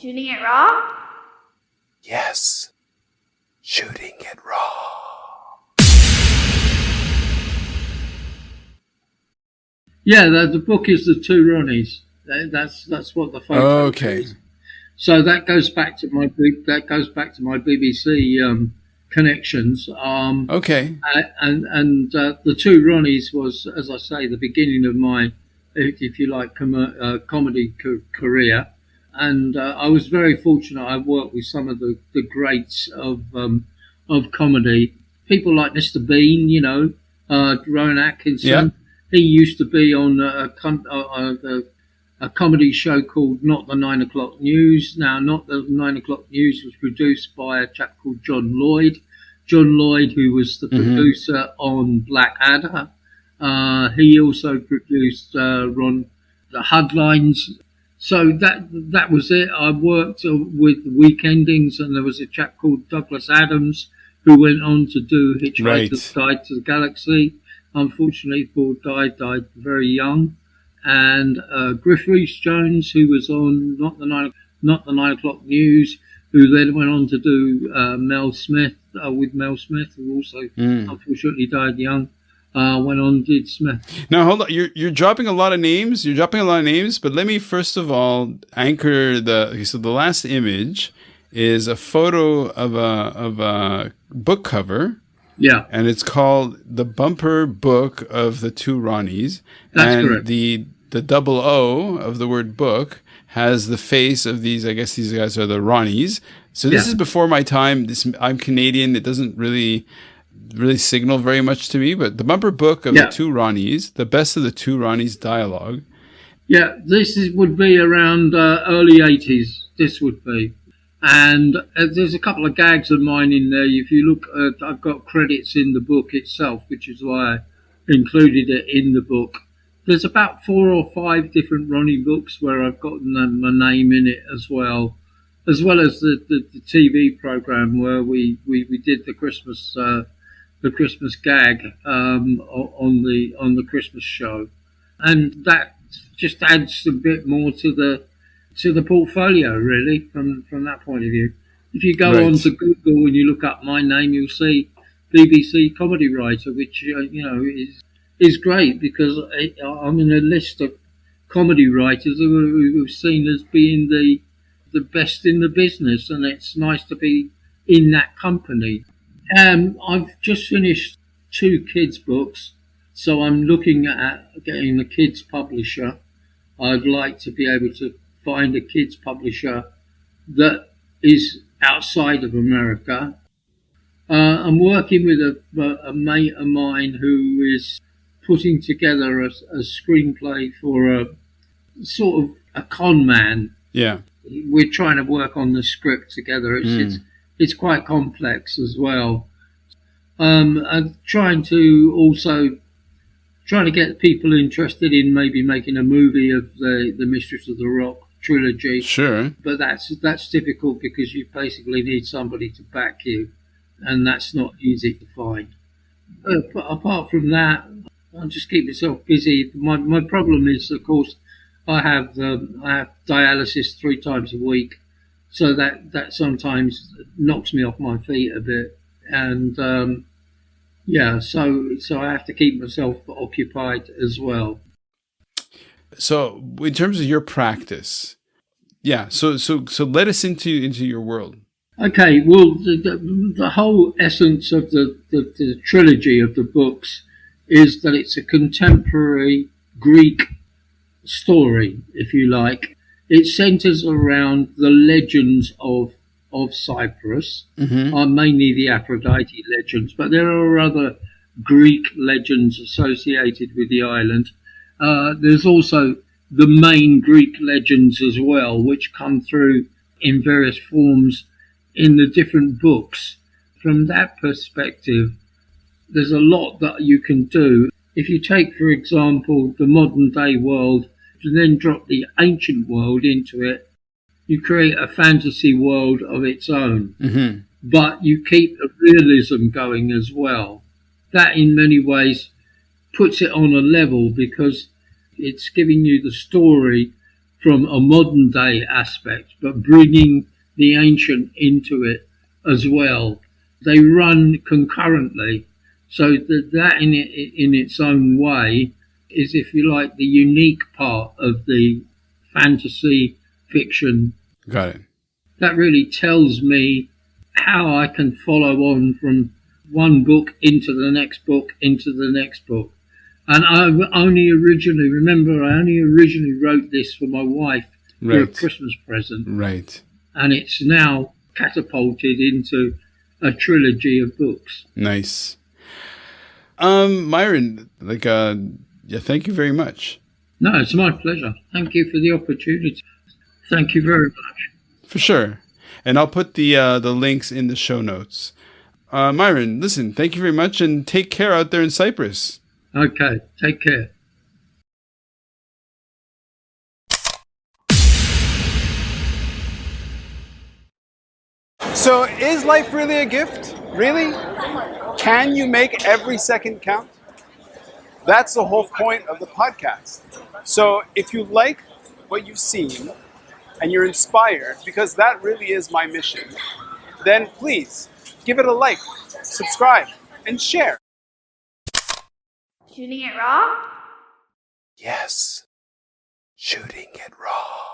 Shooting it raw? Yes. Shooting it raw. Yeah, the book is the Two Ronnies. That's what the photo is. So that goes back to my BBC connections. Okay. And the Two Ronnies was, as I say, the beginning of my, if you like, comedy career. And I was very fortunate. I worked with some of the greats of comedy. People like Mr. Bean, Rowan Atkinson. Yeah. He used to be on a comedy show called Not the 9 O'Clock News. Now, Not the 9 O'Clock News was produced by a chap called John Lloyd. John Lloyd, who was the producer on Blackadder. He also produced the Huddlines. So that was it. I worked with Weekendings, and there was a chap called Douglas Adams who went on to do Hitchhiker's Guide to the Galaxy. Unfortunately, Paul died very young. And Griff Rhys-Jones, who was on Not the 9 O'Clock News, who then went on to do Mel Smith, who also unfortunately died young. Went on and did Smith. Now hold on, you're dropping a lot of names. But let me first of all anchor so the last image is a photo of a book cover. Yeah. And it's called The Bumper Book of the Two Ronnies. That's correct. The double O of the word book has the face of these, I guess these guys are the Ronnies. So this is before my time. I'm Canadian. It doesn't really signal very much to me, but The Bumper Book of the Two Ronnies, the best of the Two Ronnies dialogue. Yeah, would be around early 80s. This would be. And there's a couple of gags of mine in there. If you look, I've got credits in the book itself, which is why I included it in the book. There's about 4 or 5 different Ronnie books where I've got my name in it as well as the TV program where we did the Christmas gag on the Christmas show, and that just adds a bit more to the portfolio, really, from that point of view. If you go on to Google and you look up my name, you'll see BBC comedy writer, which is great because I'm in a list of comedy writers who are seen as being the best in the business, and it's nice to be in that company. I've just finished 2 kids' books, so I'm looking at getting a kids' publisher. I'd like to be able to find a kids' publisher that is outside of America. I'm working with a mate of mine who is putting together a screenplay for a sort of a con man. Yeah. We're trying to work on the script together. It's quite complex as well. I'm trying to get people interested in maybe making a movie of the Mistress of the Rock trilogy. Sure. But that's difficult because you basically need somebody to back you, and that's not easy to find. But apart from that, I just keep myself busy. My problem is, of course, I have dialysis 3 times a week, so that sometimes knocks me off my feet a bit, and so I have to keep myself occupied as well. So in terms of your practice, so let us into your world. Okay, well, the whole essence of the trilogy of the books is that it's a contemporary Greek story, if you like. It centers around the legends of Cyprus, mainly the Aphrodite legends, but there are other Greek legends associated with the island. There's also the main Greek legends as well, which come through in various forms in the different books. From that perspective, there's a lot that you can do. If you take, for example, the modern day world and then drop the ancient world into it, you create a fantasy world of its own. But you keep the realism going as well. That in many ways puts it on a level because it's giving you the story from a modern day aspect, but bringing the ancient into it as well. They run concurrently, so that in its own way is, if you like, the unique part of the fantasy fiction. Got it. That really tells me how I can follow on from one book into the next book into the next book. And I only originally wrote this for my wife for a Christmas present. Right. And it's now catapulted into a trilogy of books. Nice. Myron, thank you very much. No, it's my pleasure. Thank you for the opportunity. Thank you very much. For sure. And I'll put the links in the show notes. Myron, listen, thank you very much, and take care out there in Cyprus. Okay, take care. So is life really a gift? Really? Can you make every second count? That's the whole point of the podcast. So if you like what you've seen and you're inspired, because that really is my mission, then please give it a like, subscribe, and share. Shooting it raw? Yes, shooting it raw.